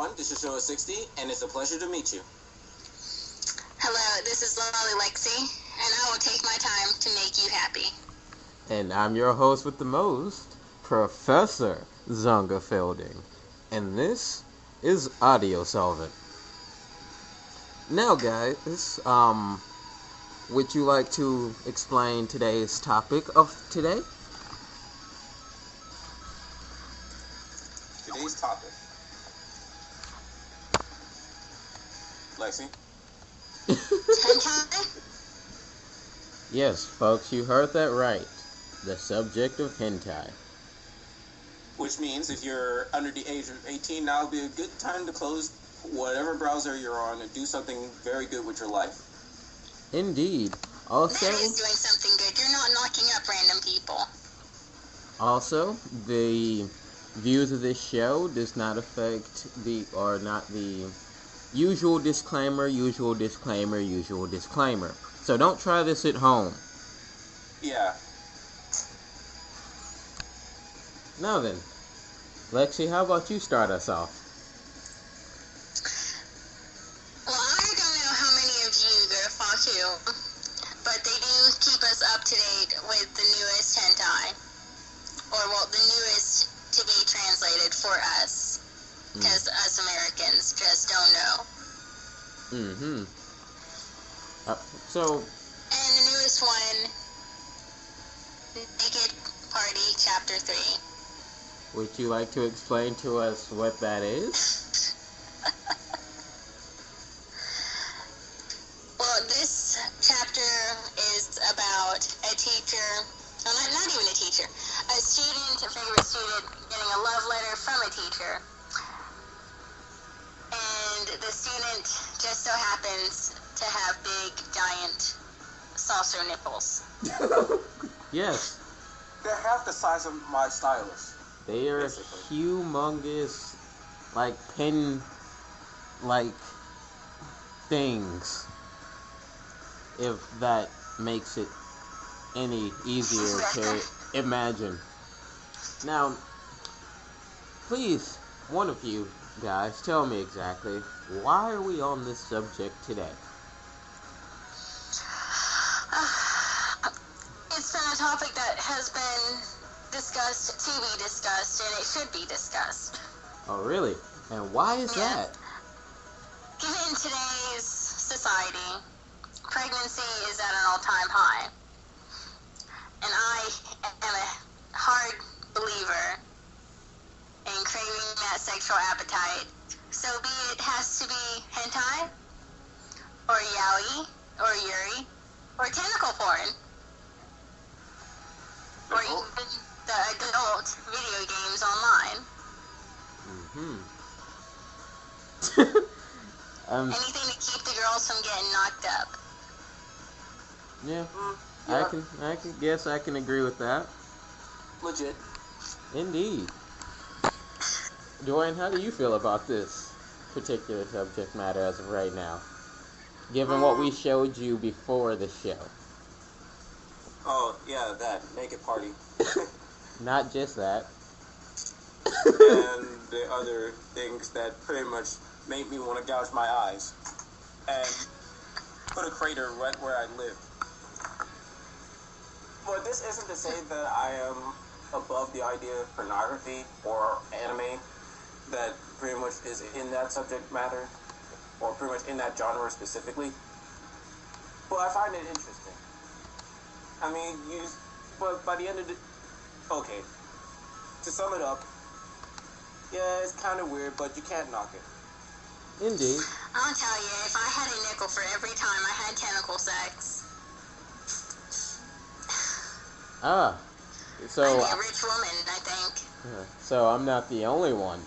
everyone. This is Show 60, and it's a pleasure to meet you. Hello, this is Loli Lexi, and I will take my time to make you happy. And I'm your host with the most, Professor Zonga Fielding, and this is Audiosolvent. Now, guys, would you like to explain today's topic of today? Today's topic. Lexi? Hentai? Yes, folks, you heard that right. The subject of hentai. Which means if you're under the age of 18, now would be a good time to close whatever browser you're on and do something very good with your life. Indeed. Also, That is doing something good. You're not knocking up random people. Also, the views of this show does not affect the usual disclaimer. So don't try this at home. Yeah. Now then, Lexi, how about you start us off? Well, I don't know how many of you go to WHOO, but they do keep us up to date with the newest hentai. Or, well, the newest to be translated for us. Because us Americans just don't know. And the newest one, Naked Party Chapter 3. Would you like to explain to us what that is? Well, this chapter is about a teacher, well, not even a teacher, a student, a favorite student, getting a love letter from a teacher. And the student just so happens to have big, giant saucer nipples. Yes. They're half the size of my stylus. They are basically humongous, pen-like things. If that makes it any easier to imagine. Now, please, one of you guys, tell me exactly, why are we on this subject today? It's been a topic that has been discussed, to be discussed, and it should be discussed. Oh, really? And why is that? Given today's society, pregnancy is at an all-time high. And I am a hard believer in craving that sexual appetite. So be it has to be hentai, or yaoi, or yuri, or tentacle porn. Or even the adult video games online. Anything to keep the girls from getting knocked up. Yeah, I can guess I can agree with that. Legit. Indeed. Dwayne, how do you feel about this particular subject matter as of right now? Given what we showed you before the show. Oh, yeah, that. Naked Party. Not just that. And the other things that pretty much made me want to gouge my eyes. And put a crater right where I live. But this isn't to say that I am above the idea of pornography or anime that pretty much is in that subject matter, or pretty much in that genre specifically. But I find it interesting. I mean, but by the end of the... Okay. To sum it up, yeah, it's kind of weird, but you can't knock it. Indeed. I'll tell you, if I had a nickel for every time I had tentacle sex... So... I'd be a rich woman, I think. So I'm not the only one.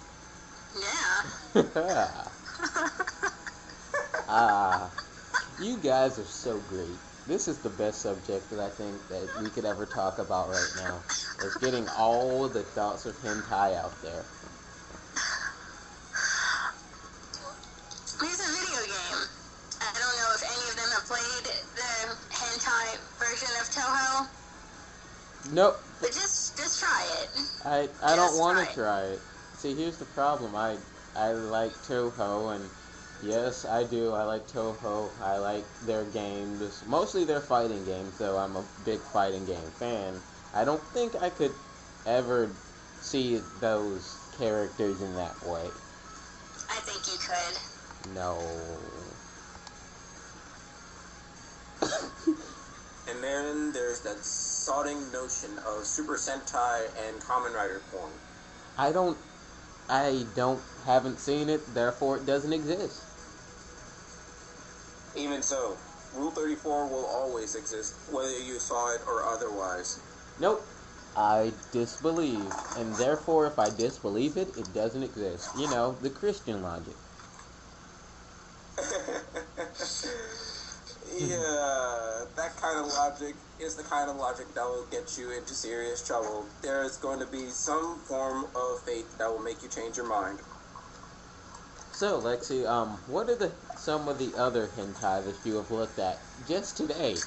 Yeah. You guys are so great. This is the best subject that I think that we could ever talk about right now. Is getting all the thoughts of hentai out there. Here's a video game. I don't know if any of them have played the hentai version of Toho. Nope. But just try it. I don't want to try it. See, here's the problem. I like Toho, and yes, I do. I like Toho. I like their games, mostly their fighting games, though I'm a big fighting game fan. I don't think I could ever see those characters in that way. I think you could. No. And then there's that sodding notion of Super Sentai and Kamen Rider porn. Haven't seen it, therefore it doesn't exist. Even so, Rule 34 will always exist, whether you saw it or otherwise. Nope. I disbelieve, and therefore if I disbelieve it, it doesn't exist. You know, the Christian logic. Yeah, that kind of logic is the kind of logic that will get you into serious trouble. There is going to be some form of fate that will make you change your mind. So, Lexi, what are some of the other hentai that you have looked at just today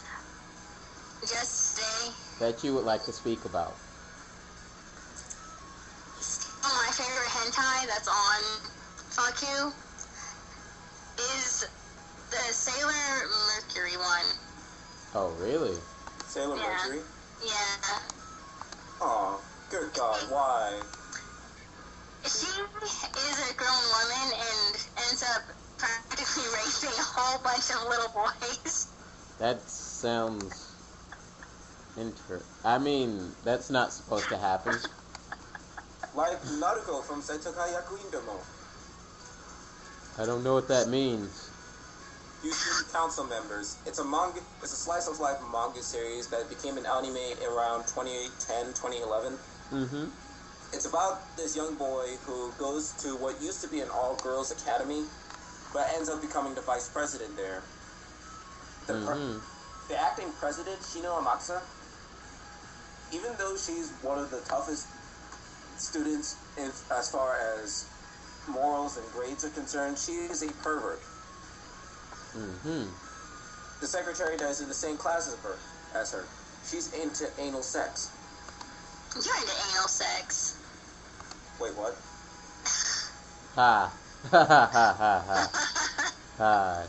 Just today, that you would like to speak about? my favorite hentai that's on WHOO is the Sailor Mercury one. Oh, really? Sailor Yeah. Mercury? Yeah. Aw, good God, why? She is a grown woman and ends up practically raping a whole bunch of little boys. That sounds I mean, that's not supposed to happen. Like Naruto from Seitokai Yakuindomo. I don't know what that means. You student council members. It's a slice of life manga series that became an anime around 2010, 2011. Mm-hmm. It's about this young boy who goes to what used to be an all-girls academy, but ends up becoming the vice president there. The acting president, Shino Amatsu, even though she's one of the toughest students as far as morals and grades are concerned, she is a pervert. Mm-hmm. The secretary that is in the same class as her, she's into anal sex. You're into anal sex. Wait, what? Ha. Ha ha ha ha ha. Ha.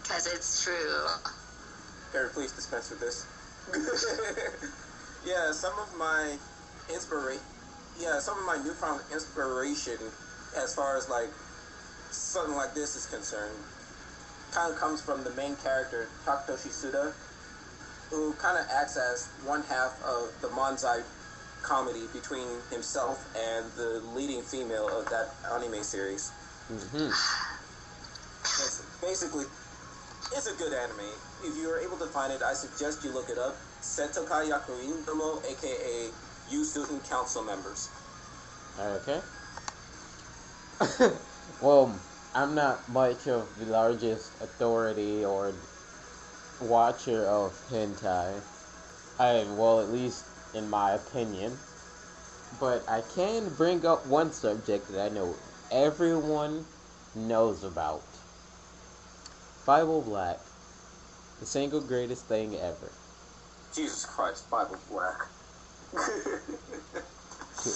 Because it's true. Harry, please dispense with this. Yeah, some of my newfound inspiration as far as like something like this is concerned kind of comes from the main character, Takutoshi Suda, who kind of acts as one half of the manzai comedy between himself and the leading female of that anime series. Mm-hmm. Basically, it's a good anime. If you are able to find it, I suggest you look it up. Setokai Yakuin Domo, aka You Student Council Members. Okay. Well, I'm not much of the largest authority or watcher of hentai. At least in my opinion. But I can bring up one subject that I know everyone knows about. Bible Black. The single greatest thing ever. Jesus Christ, Bible Black. To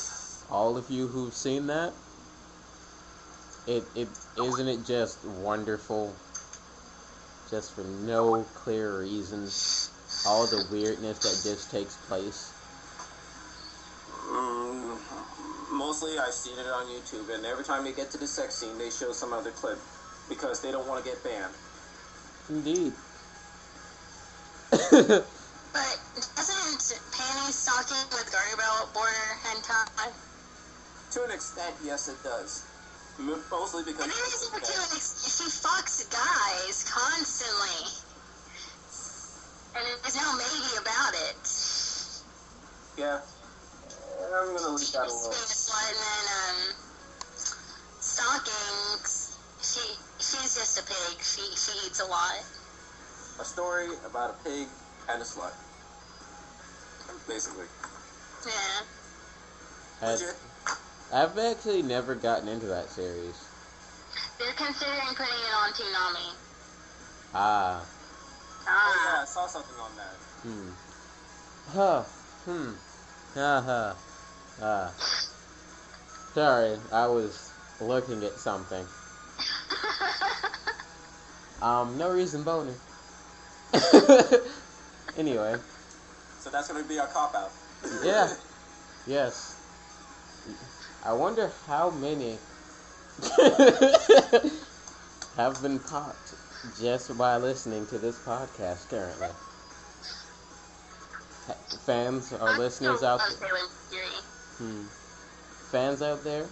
all of you who've seen that, it isn't it just wonderful? Just for no clear reason. All the weirdness that just takes place. Mostly I've seen it on YouTube, and every time they get to the sex scene, they show some other clip because they don't want to get banned. Indeed. But doesn't panty stocking with Garter Belt border hentai? To an extent, yes, it does. Mostly because And it is to an extent. She fucks guys constantly. And there's no maybe about it. yeah, I'm gonna leave that alone. Being a slut and then, stockings, she's just a pig. She eats a lot. A story about a pig and a slut, basically. Yeah. Legit. I've actually never gotten into that series. They're considering putting it on Toonami. Ah. Oh yeah, I saw something on that. Huh. Ha ha. Ah. Sorry, I was looking at something. No reason boner. Anyway. So that's gonna be our cop-out. Yeah. Yes. I wonder how many have been popped just by listening to this podcast currently. Fans or listeners out there. Fans out there,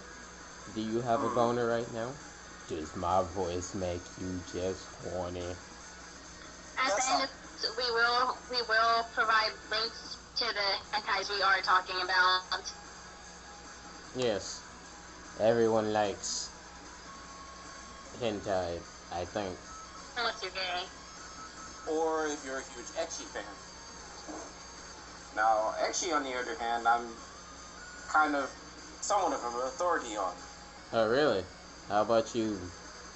do you have a boner right now? Does my voice make you just horny? At the end, we will provide links to the hentais we are talking about. Yes, everyone likes hentai, I think. Unless you're gay. Or if you're a huge ecchi fan. Now, ecchi, on the other hand, I'm kind of somewhat of an authority on. Oh, really? How about you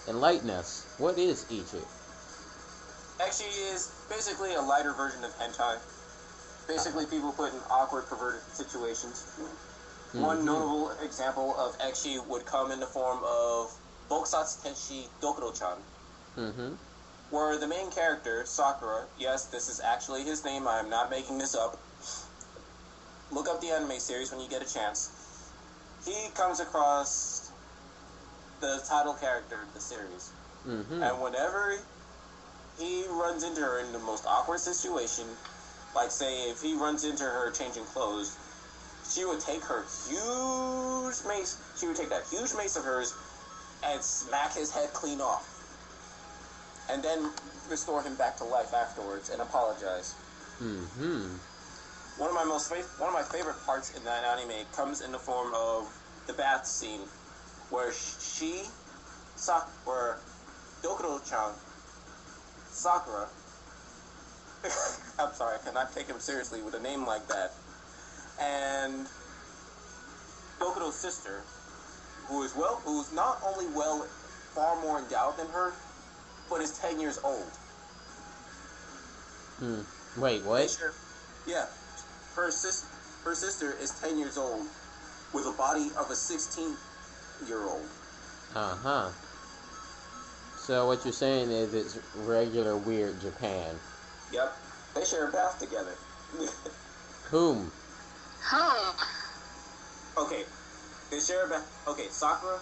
enlighten us? What is ecchi? Ecchi is basically a lighter version of hentai. Basically, people put in awkward, perverted situations. Mm-hmm. One notable example of ecchi would come in the form of Bokusatsu Tenshi Dokuro-chan, where the main character, Sakura, yes, this is actually his name, I am not making this up. Look up the anime series when you get a chance. He comes across the title character of the series. And whenever he runs into her in the most awkward situation, like say if he runs into her changing clothes, she would take her huge mace, that huge mace of hers and smack his head clean off. And then restore him back to life afterwards and apologize. One of my favorite parts in that anime comes in the form of the bath scene, where where Dokuro-chan, Sakura, I'm sorry, I cannot take him seriously with a name like that, and Dokuro's sister, who's not only far more endowed than her, but is 10 years old. Wait, what? Yeah. Her sister is 10 years old with a body of a 16-year-old. So what you're saying is it's regular weird Japan. Yep. They share a bath together. Whom? Okay. They share a bath. Okay, Sakura,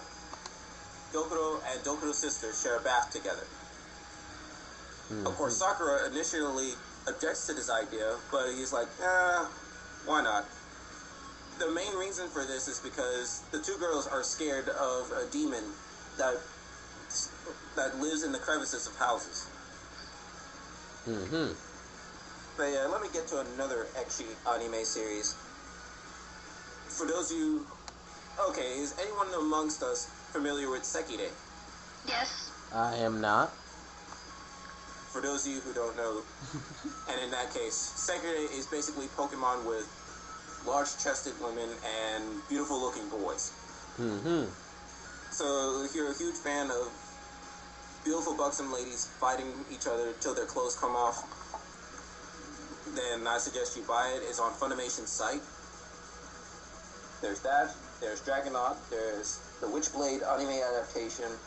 Dokuro, and Dokuro's sister share a bath together. Of course, Sakura initially objects to this idea, but he's like, why not? The main reason for this is because the two girls are scared of a demon that lives in the crevices of houses. But yeah, let me get to another ecchi anime series. For those of you... Okay, is anyone amongst us familiar with Sekirei? Yes. I am not. For those of you who don't know, and in that case, Sekirei is basically Pokemon with large-chested women and beautiful-looking boys. So if you're a huge fan of beautiful buxom ladies fighting each other till their clothes come off, then I suggest you buy it. It's on Funimation's site. There's that. There's Dragonaut. There's the Witchblade anime adaptation.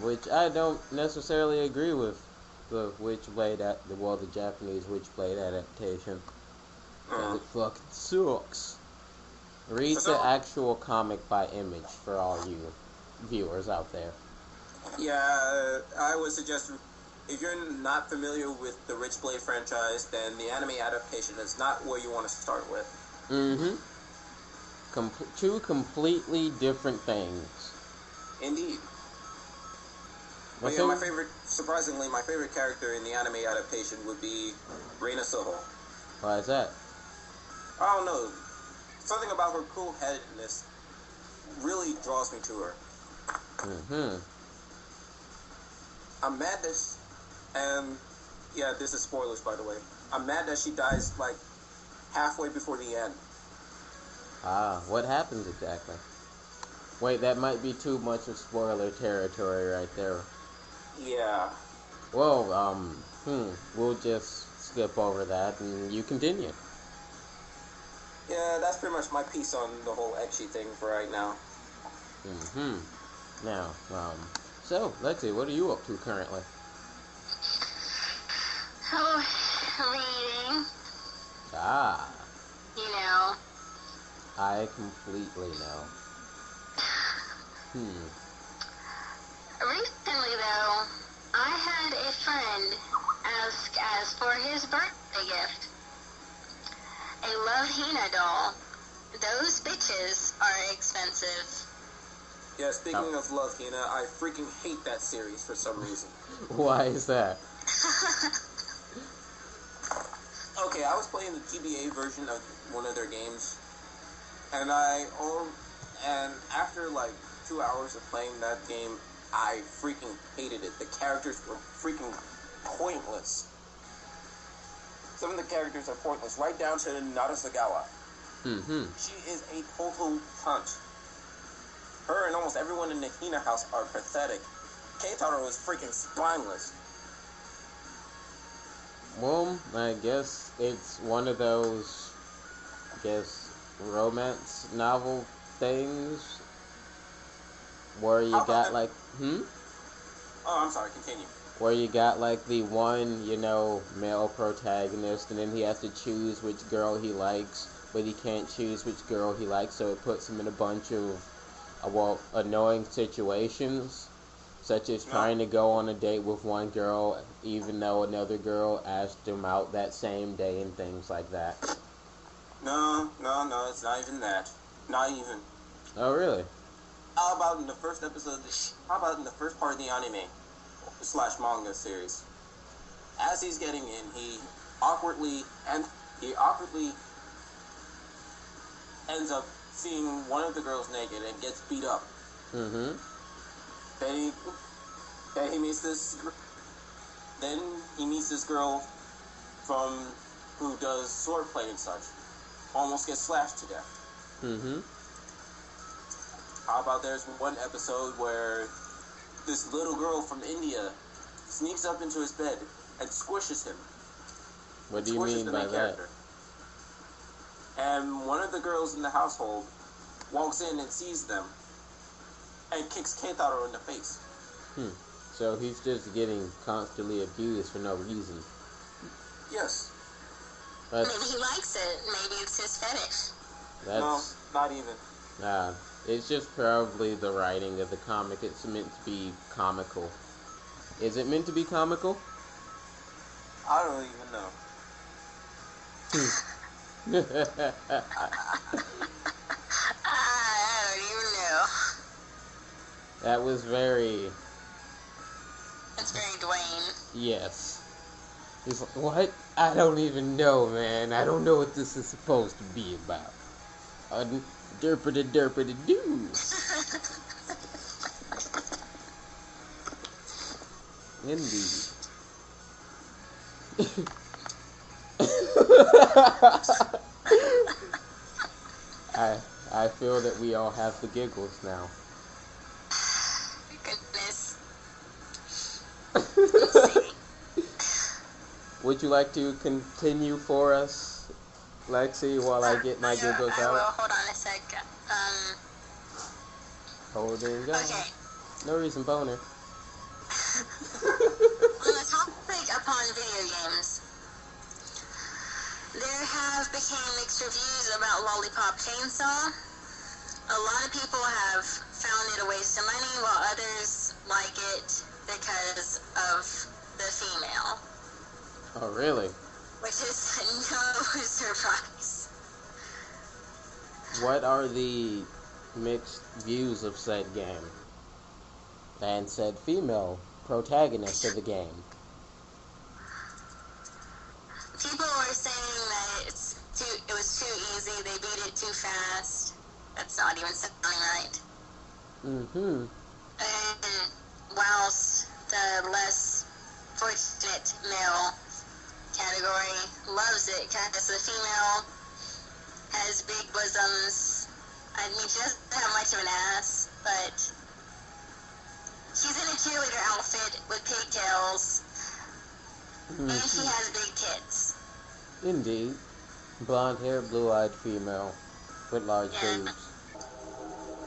Which I don't necessarily agree with the Witchblade the Japanese Witchblade adaptation. It fucking sucks. Read the actual comic by Image for all you viewers out there. Yeah, I would suggest if you're not familiar with the Witchblade franchise, then the anime adaptation is not where you want to start with. Two completely different things. Indeed. But yeah, surprisingly, my favorite character in the anime adaptation would be Reina Soho. Why is that? I don't know. Something about her cool-headedness really draws me to her. I'm mad that and yeah, this is spoilers, by the way. I'm mad that she dies, like, halfway before the end. What happens exactly? Wait, that might be too much of spoiler territory right there. Yeah. Well, we'll just skip over that and you continue. Yeah, that's pretty much my piece on the whole ecchi thing for right now. Now, so, Lexi, what are you up to currently? Oh, reading. Ah. You know. I completely know. Recently, though, I had a friend ask as for his birthday gift a Love Hina doll. Those bitches are expensive. Yeah, speaking of Love Hina, I freaking hate that series for some reason. Why is that? Okay, I was playing the GBA version of one of their games, and after like 2 hours of playing that game, I freaking hated it. The characters were freaking pointless. Some of the characters are pointless, right down to Narasagawa. She is a total cunt. Her and almost everyone in the Hina house are pathetic. Keitaro is freaking spineless. Well, I guess it's one of those, romance novel things where you got like, Oh, I'm sorry, continue. Where you got like the one, male protagonist, and then he has to choose which girl he likes, but he can't choose which girl he likes, so it puts him in a bunch of, annoying situations, such as trying to go on a date with one girl, even though another girl asked him out that same day, and things like that. No, it's not even that. Not even. Oh, really? How about in the first part of the anime / manga series? As he's getting in, he awkwardly ends up seeing one of the girls naked and gets beat up. Then he meets this girl from who does swordplay and such. Almost gets slashed to death. How about there's one episode where this little girl from India sneaks up into his bed and squishes him. What do you mean by that? And one of the girls in the household walks in and sees them and kicks Keitaro in the face. So he's just getting constantly abused for no reason. Yes. Maybe he likes it. Maybe it's his fetish. No, not even. It's just probably the writing of the comic. It's meant to be comical. Is it meant to be comical? I don't even know. I don't even know. That was very... It's very Dwayne. Yes. He's like, what? I don't even know, man. I don't know what this is supposed to be about. Derpity-derpity-doo. Indeed. I feel that we all have the giggles now. Goodness. Would you like to continue for us, Lexi, while I get my giggles out? I will. Hold on a sec. Holding on. Okay. No reason, boner. On the topic upon video games, there have become mixed reviews about Lollipop Chainsaw. A lot of people have found it a waste of money, while others like it because of the female. Oh, really? Which is no surprise. What are the mixed views of said game? And said female protagonist of the game? People are saying that it was too easy, they beat it too fast. That's not even sounding right. And whilst the less fortunate male category loves it because the female has big bosoms. I mean, she doesn't have much of an ass, but she's in a cheerleader outfit with pigtails, and she has big tits. Indeed. Blonde hair, blue-eyed female with large Yeah. boobs.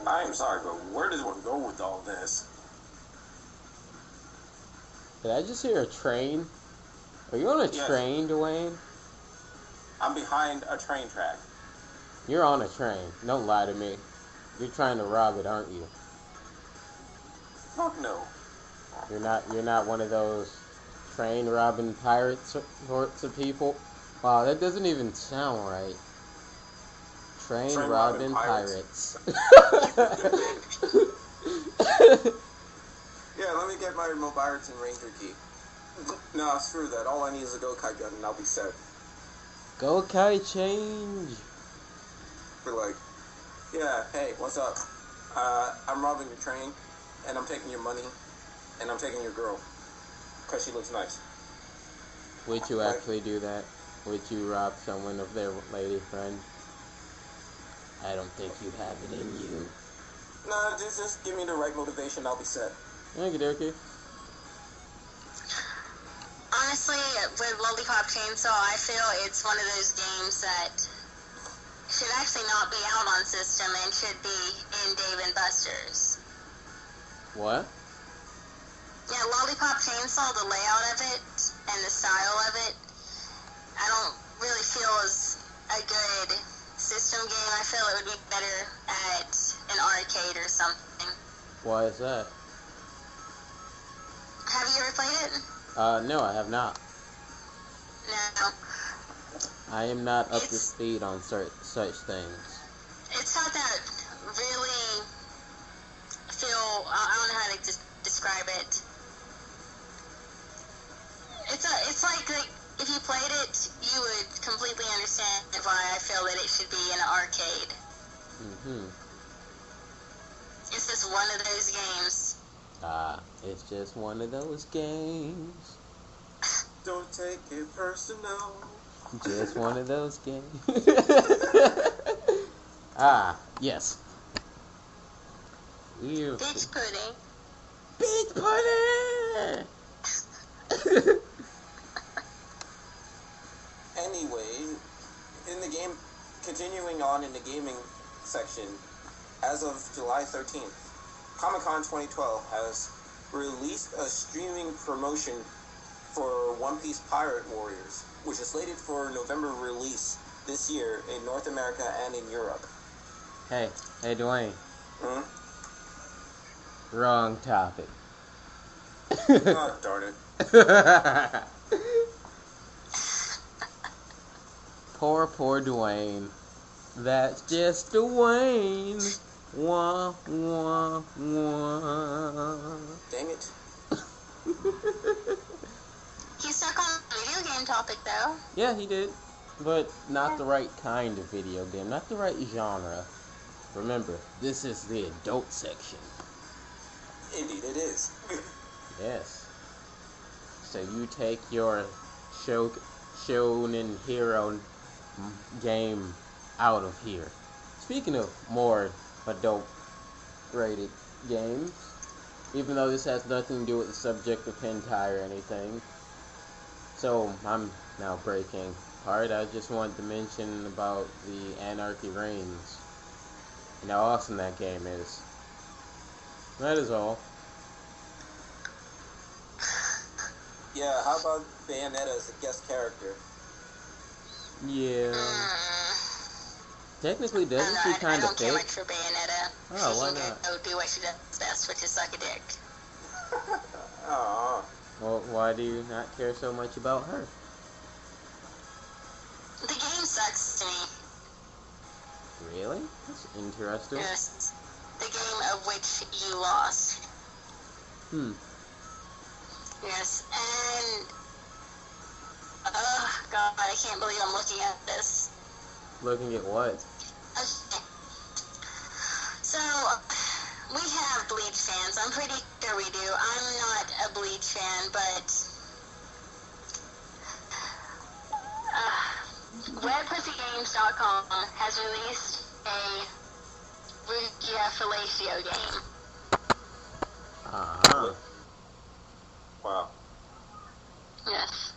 I am sorry, but where does one go with all this? Did I just hear a train? Are you on a Yes. train, Dwayne? I'm behind a train track. You're on a train. Don't lie to me. You're trying to rob it, aren't you? Fuck no. You're not one of those train robbing pirate sorts of people. Wow, that doesn't even sound right. Train robbing pirates. Yeah, let me get my remote pirates and ranger key. No, screw that. All I need is a go-kite gun and I'll be set. Go kite change. We're like, yeah, hey, what's up? I'm robbing your train, and I'm taking your money, and I'm taking your girl, because she looks nice. Would you actually do that? Would you rob someone of their lady friend? I don't think you have it in you. Nah, just give me the right motivation, I'll be set. Okie dokie. Honestly, with Lollipop Chainsaw, I feel it's one of those games that should actually not be out on system and should be in Dave & Buster's. What? Yeah, Lollipop Chainsaw, the layout of it and the style of it, I don't really feel is a good system game. I feel it would be better at an arcade or something. Why is that? Have you ever played it? No, I have not. No. I am not up to speed on such things. It's not that really I don't know how to describe it. It's like if you played it, you would completely understand why I feel that it should be in an arcade. Mm-hmm. It's just one of those games. It's just one of those games. Don't take it personal. Just one of those games. Yes. Bitch pudding. Bitch pudding! Anyway, in the game, continuing on in the gaming section, as of July 13th, Comic-Con 2012 has released a streaming promotion for One Piece Pirate Warriors, which is slated for November release this year in North America and in Europe. Hey, Dwayne. Hmm? Wrong topic. Oh, darn it. Poor Dwayne. That's just Dwayne. Wah, wah, wah. Dang it. He's stuck on the video game topic, though. Yeah, he did. But not the right kind of video game. Not the right genre. Remember, this is the adult section. Indeed it is. Yes. So you take your shonen hero game out of here. Speaking of more adult rated games, even though this has nothing to do with the subject of hentai or anything, so I'm now breaking part. I just wanted to mention about the Anarchy Reigns and how awesome that game is. That is all. Yeah, how about Bayonetta as a guest character? Yeah. Technically, doesn't she kind of I don't care fit? much for Bayonetta. Oh, She why can not? go do what she does best, which is suck a dick. Aww. Well, why do you not care so much about her? The game sucks to me. Really? That's interesting. Yes. The game of which you lost. Yes, and God, I can't believe I'm looking at this. Looking at what? Okay. So, we have Bleach fans. I'm pretty sure we do. I'm not a Bleach fan, but WebPussyGames.com has released a Rukia Fellatio game. Uh-huh. Wow. Yes.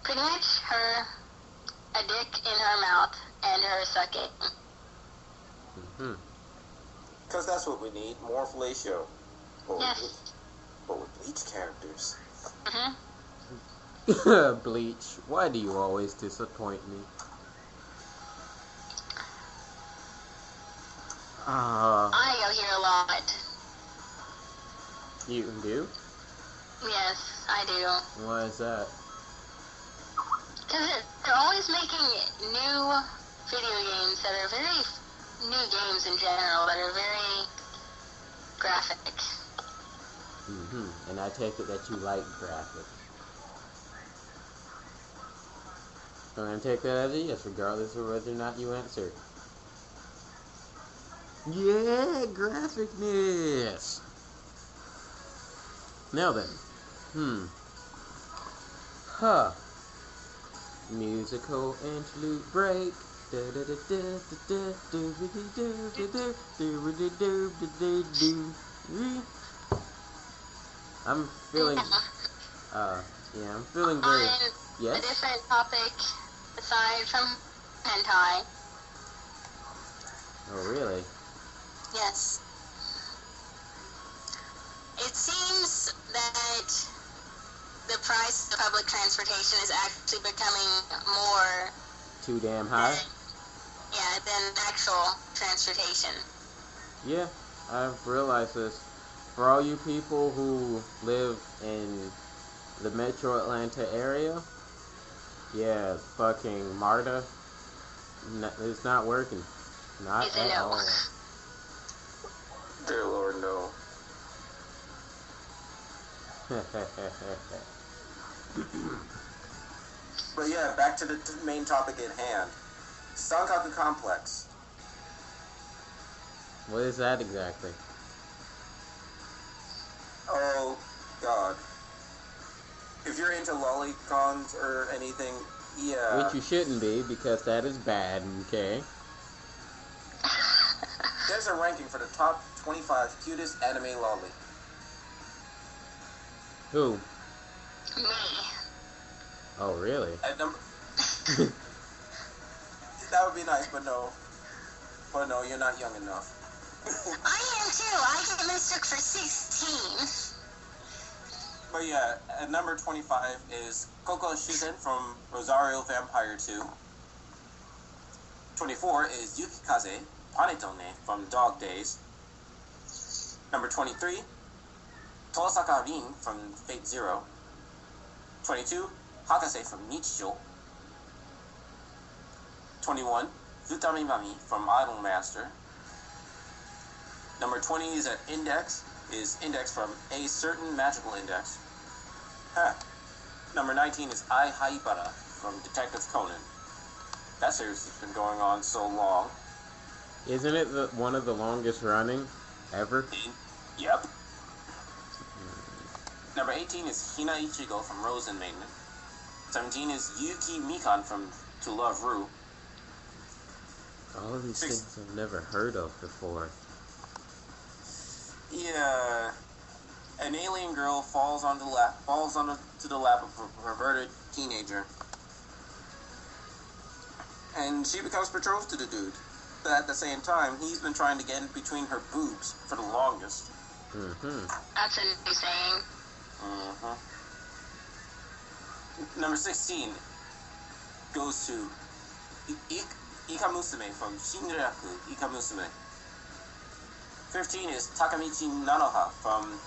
Pretty much her a dick in her mouth and her sucking. Hmm. Because that's what we need, more fellatio. Yes. But with Bleach characters. Mm-hmm. Bleach, why do you always disappoint me? I go here a lot. You do? Yes, I do. Why is that? Because they're always making new video games that are new games in general that are very graphic. And I take it that you like graphics. I'm going to take that as a yes, regardless of whether or not you answer. Yeah, graphicness! Now then. Musical interlude break. I'm feeling, I'm feeling very, yes? A different topic aside from hentai. Oh, really? Yes. It seems that the price of public transportation is actually becoming more Too damn high? than actual transportation. Yeah, I've realized this. For all you people who live in the metro Atlanta area, yeah, fucking MARTA is not working. Not Is it at no? all. Dear Lord, no. But yeah, back to the main topic at hand. Sankaku Complex. What is that exactly? Oh, God. If you're into lolicons or anything, yeah. Which you shouldn't be, because that is bad, okay? There's a ranking for the top 25 cutest anime loli. Who? Me. Oh, really? At number... That would be nice, but no. But no, you're not young enough. I am too. I get mistook for 16. But yeah, at number 25 is Koko Shuten from Rosario Vampire 2. 24 is Yukikaze Panetone from Dog Days. Number 23, Tosaka Rin from Fate Zero. 22, Hakase from Nichijou. 21, Futami Mami from Idol Master. Number 20 is at Index from A Certain Magical Index. Number 19 is I Haibara from Detective Conan. That series has been going on so long. Isn't it one of the longest running ever? Yep. Number 18 is Hina Ichigo from Rose Maiden. 17 is Yuki Mikan from To Love Ru. All of these things I've never heard of before. Yeah. An alien girl falls onto the lap of a perverted teenager. And she becomes betrothed to the dude. But at the same time, he's been trying to get in between her boobs for the longest. That's a new saying. Number 16 goes to Ikamusume from Shinraku Ikamusume. 15 is Takamichi Nanoha from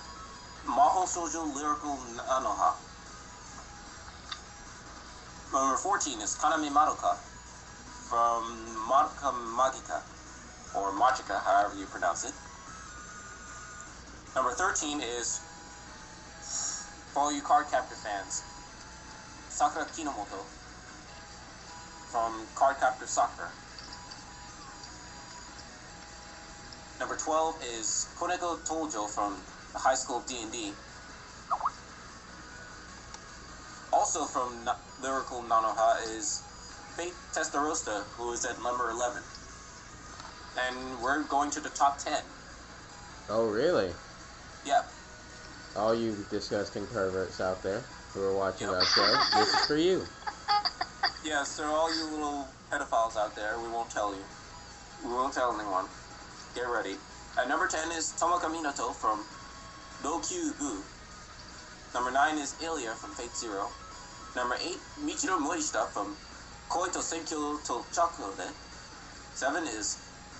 Maho Shoujo Lyrical Nanoha. Number 14 is Kaname Madoka from Madoka Magica, or Magica, however you pronounce it. Number 13 is, for all you Cardcaptor fans, Sakura Kinomoto from Cardcaptor Sakura. Number 12 is Koneko Tojo from the High School of D&D. Also from Lyrical Nanoha is Fate Testarosta, who is at number 11. And we're going to the top 10. Oh, really? Yep. All you disgusting perverts out there who are watching our show, this is for you. Yeah, so all you little pedophiles out there, we won't tell you. We won't tell anyone. Get ready. At number 10 is Tomoka Minato from WHOO. Number 9 is Ilya from Fate Zero. Number 8, Michiro Morishita from Koi to Senkyo to Chakure. 7 is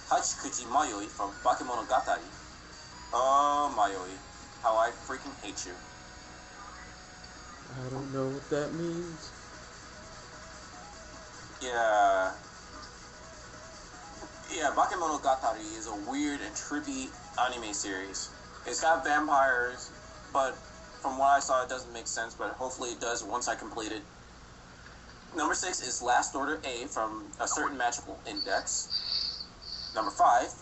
Hachikuji Mayoi from Bakemonogatari. Oh, Mayoi. How I freaking hate you. I don't know what that means. Yeah, Bakemonogatari is a weird and trippy anime series. It's got vampires, but from what I saw, it doesn't make sense, but hopefully it does once I complete it. Number 6 is Last Order A from a certain magical index. Number 5,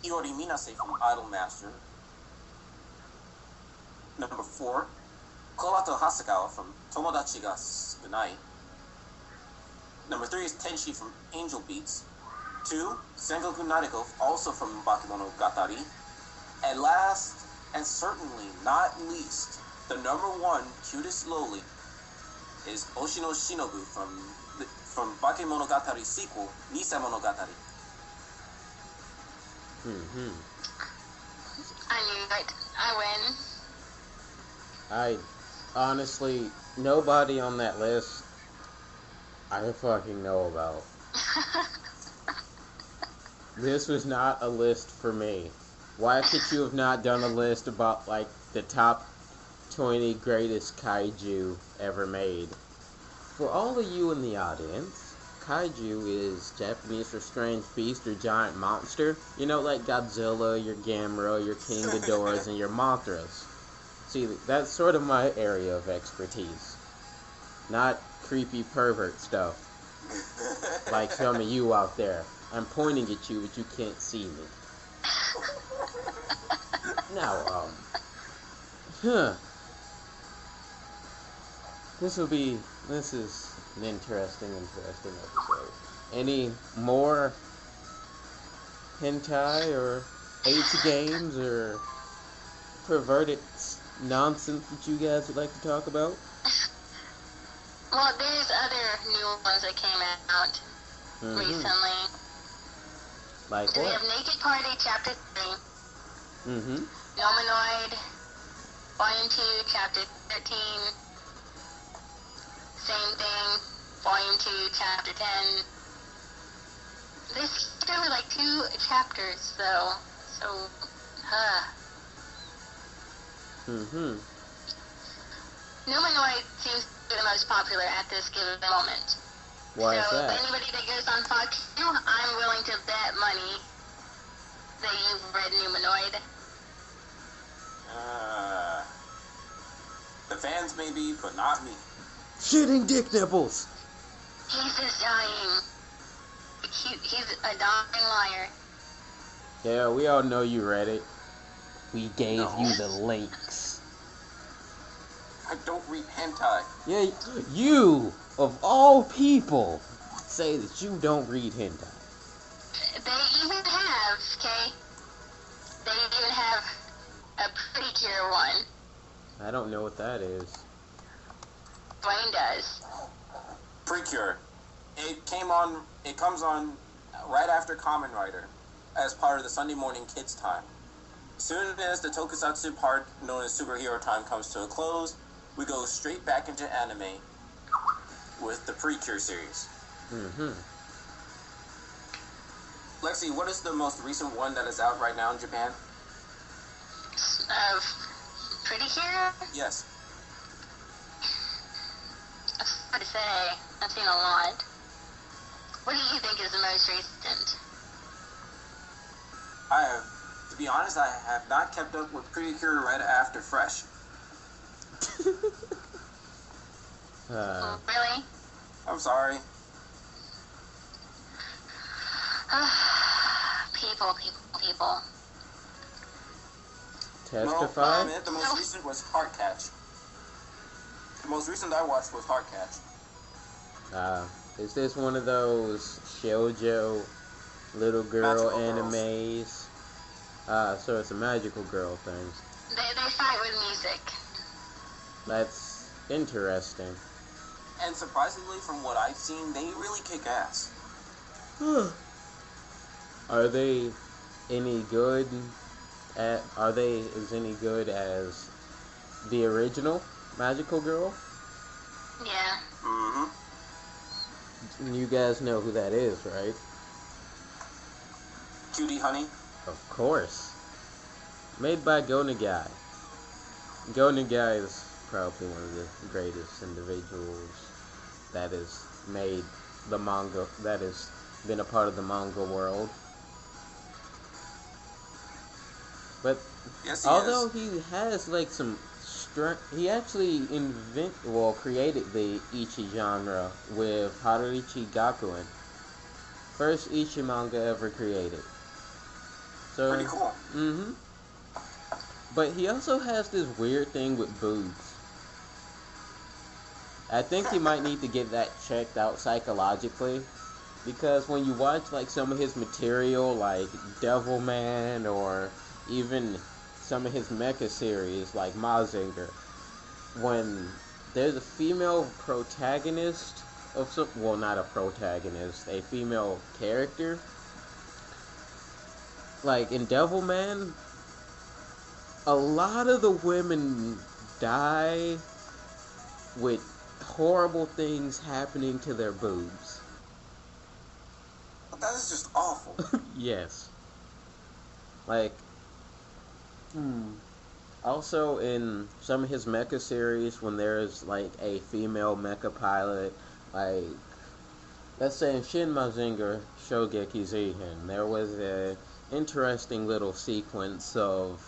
Iori Minase from Idolmaster. Number 4, Kobato Hasagawa from Tomodachi ga Sukunai. Number 3 is Tenshi from Angel Beats. 2, Sengoku Nariko, also from Bakemonogatari. And last, and certainly not least, the number 1 cutest Loli is Oshino Shinobu from Bakemonogatari sequel, Nisa Monogatari. I knew it. I win. I honestly, nobody on that list I fucking know about. This was not a list for me. Why could you have not done a list about, like, the top 20 greatest kaiju ever made? For all of you in the audience, kaiju is Japanese for strange beast or giant monster. You know, like Godzilla, your Gamera, your King Ghidorahs, and your Mothras. See, that's sort of my area of expertise. Not creepy pervert stuff. Like some of you out there. I'm pointing at you, but you can't see me. Now, this is an interesting episode. Any more hentai or H games or perverted nonsense that you guys would like to talk about? Well, there's other new ones that came out recently. Like So what? we have Naked Party Chapter 3. Nominoid Volume 2 Chapter 13. Same thing, Volume 2 Chapter 10. They skipped over like 2 chapters though, so, Nominoid seems to be the most popular at this given moment. Why is So that? anybody that goes on Fox, I'm willing to bet money that you've read Numanoid. The fans maybe, but not me. Shitting dick nipples! He's just dying. He's a dying liar. Yeah, we all know you read it. We gave you the links. I don't read hentai. Yeah, you, of all people, say that you don't read hentai. They even have, okay? They even have a pretty cure one. I don't know what that is. Dwayne does. Precure. It comes on right after Kamen Rider, as part of the Sunday morning kids time. As soon as the tokusatsu part, known as superhero time, comes to a close, we go straight back into anime with the Precure series. Lexi, what is the most recent one that is out right now in Japan? Pretty cure? Yes. It's hard to say. I've seen a lot. What do you think is the most recent? To be honest, I have not kept up with Precure right after Fresh. Really? I'm sorry. People. Testify? No, the most recent was Heartcatch. The most recent I watched was Heartcatch. Is this one of those shoujo little girl Magical animes? So it's a magical girl thing. They fight with music. That's interesting. And surprisingly, from what I've seen, they really kick ass. Are they any good are they as any good as the original Magical Girl? Yeah. Mm-hmm. You guys know who that is, right? Cutie Honey. Of course. Made by Go Nagai. Go Nagai is probably one of the greatest individuals that has made the manga, that has been a part of the manga world. But Yes, although he has like some strength, he actually created the Ichi genre with Haruichi Gakuen. First Ichi manga ever created. So, pretty cool. Mm-hmm. But he also has this weird thing with boobs. I think he might need to get that checked out psychologically. Because when you watch like some of his material, like Devilman, or even some of his mecha series like Mazinger, when there's a female protagonist of some, well, not a protagonist, a female character, like in Devilman, a lot of the women die with horrible things happening to their boobs. That is just awful. Yes. Like, also in some of his mecha series, when there's like a female mecha pilot, like, let's say in Shin Mazinger Shogeki Zihin, there was a interesting little sequence of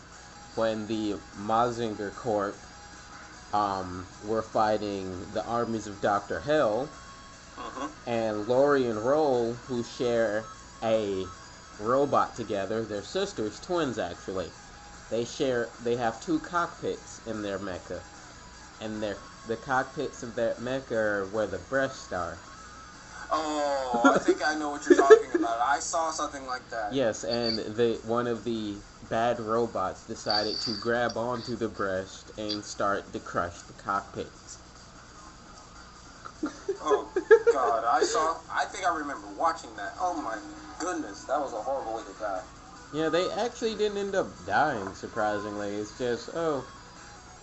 when the Mazinger Corp were fighting the armies of Dr. Hell, and Lori and Roll, who share a robot together, they're sisters, twins actually. They have two cockpits in their mecha, and the cockpits of that mecha are where the breasts are. Oh, I think I know what you're talking about. I saw something like that. Yes, and one of the bad robots decided to grab onto the breast and start to crush the cockpits. Oh, God. I think I remember watching that. Oh, my goodness. That was a horrible way to die. Yeah, they actually didn't end up dying, surprisingly. It's just,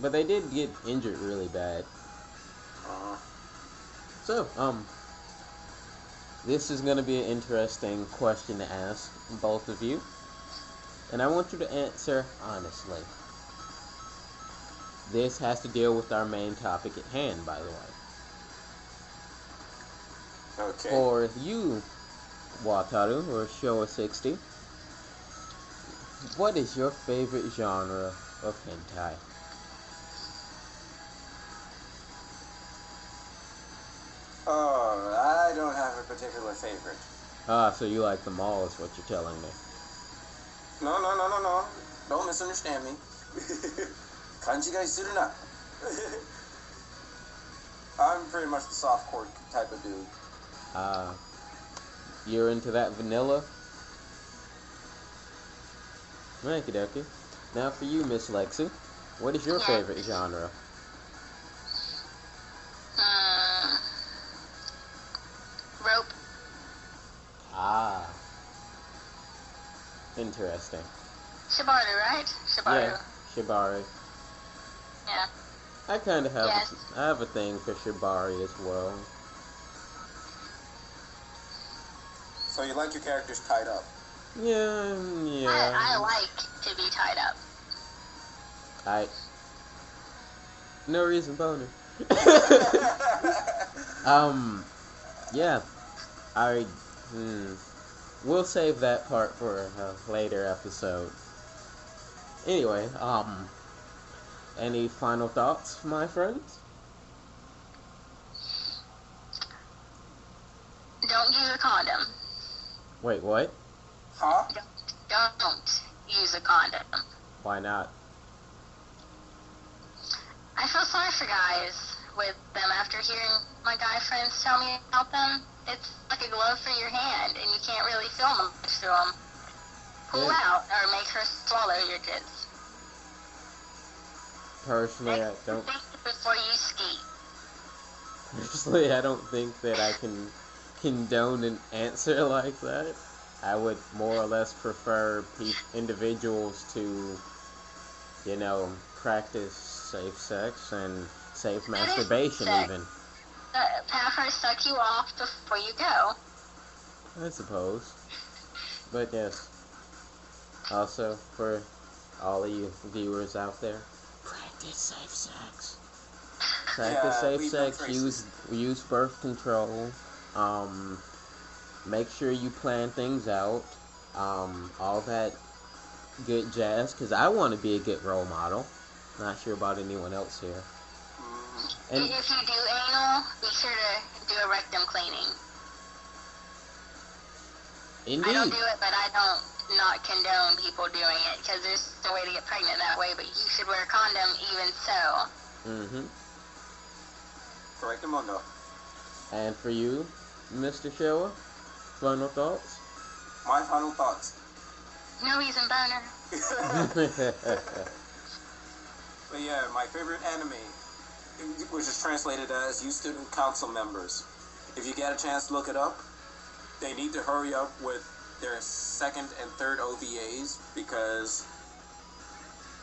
but they did get injured really bad. So, this is going to be an interesting question to ask both of you. And I want you to answer honestly. This has to deal with our main topic at hand, by the way. Okay. For you, Wataru, or Showa60, what is your favorite genre of hentai? Oh, I don't have a particular favorite. Ah, so you like them all is what you're telling me. No. Don't misunderstand me. Kanjigai suru na. I'm pretty much the softcore type of dude. You're into that vanilla? Okie dokie. Now for you, Miss Lexi, what is your favorite genre? Rope. Ah. Interesting. Shibari, right? Shibari. Yeah, Shibari. Yeah. I kind of have Yes. I have a thing for Shibari as well. So you like your characters tied up? Yeah. I like to be tied up. No reason boner. Yeah. We'll save that part for a later episode. Anyway, any final thoughts, my friends? Don't use a condom. Wait, what? Huh? Don't use a condom. Why not? I feel sorry for guys with them after hearing my guy friends tell me about them. It's like a glove for your hand, and you can't really feel much through them. Pull out, or make her swallow your tits. Personally, I don't. Think before you ski. Personally, I don't think that I can condone an answer like that. I would more or less prefer individuals to, practice safe sex and safe masturbation even. Have her suck you off before you go. I suppose. But yes. Also, for all of you viewers out there, practice safe sex. Practice safe sex. Use birth control. Make sure you plan things out. All that good jazz. Because I want to be a good role model. Not sure about anyone else here. And if you do anal, be sure to do a rectum cleaning. Indeed. I don't do it, but I don't not condone people doing it, because there's a way to get pregnant that way, but you should wear a condom even so. Mm-hmm. Correctamundo. And for you, Mr. Showa, final thoughts? My final thoughts. No reason, boner. But yeah, my favorite anime, which is translated as you student council members. If you get a chance to look it up, they need to hurry up with their second and third OVAs, because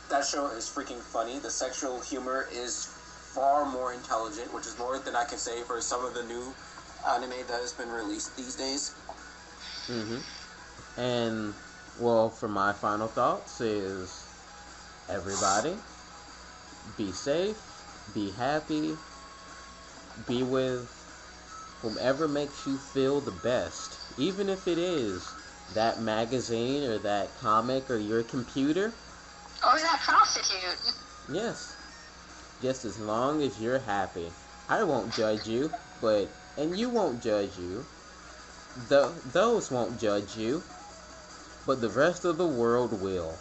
that show is freaking funny. The sexual humor is far more intelligent, which is more than I can say for some of the new anime that has been released these days. Mm-hmm. And, well, for my final thoughts is, everybody, be safe, be happy, be with whomever makes you feel the best. Even if it is that magazine or that comic or your computer. Or that prostitute. Yes. Just as long as you're happy. I won't judge you, and you won't judge you. Those won't judge you, but the rest of the world will.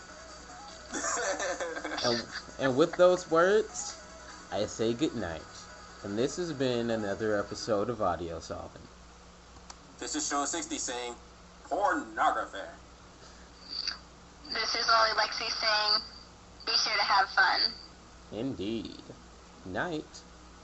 And with those words, I say goodnight. And this has been another episode of Audiosolvent. This is Show 60 saying, pornography. This is Loli Lexi saying, be sure to have fun. Indeed. Night.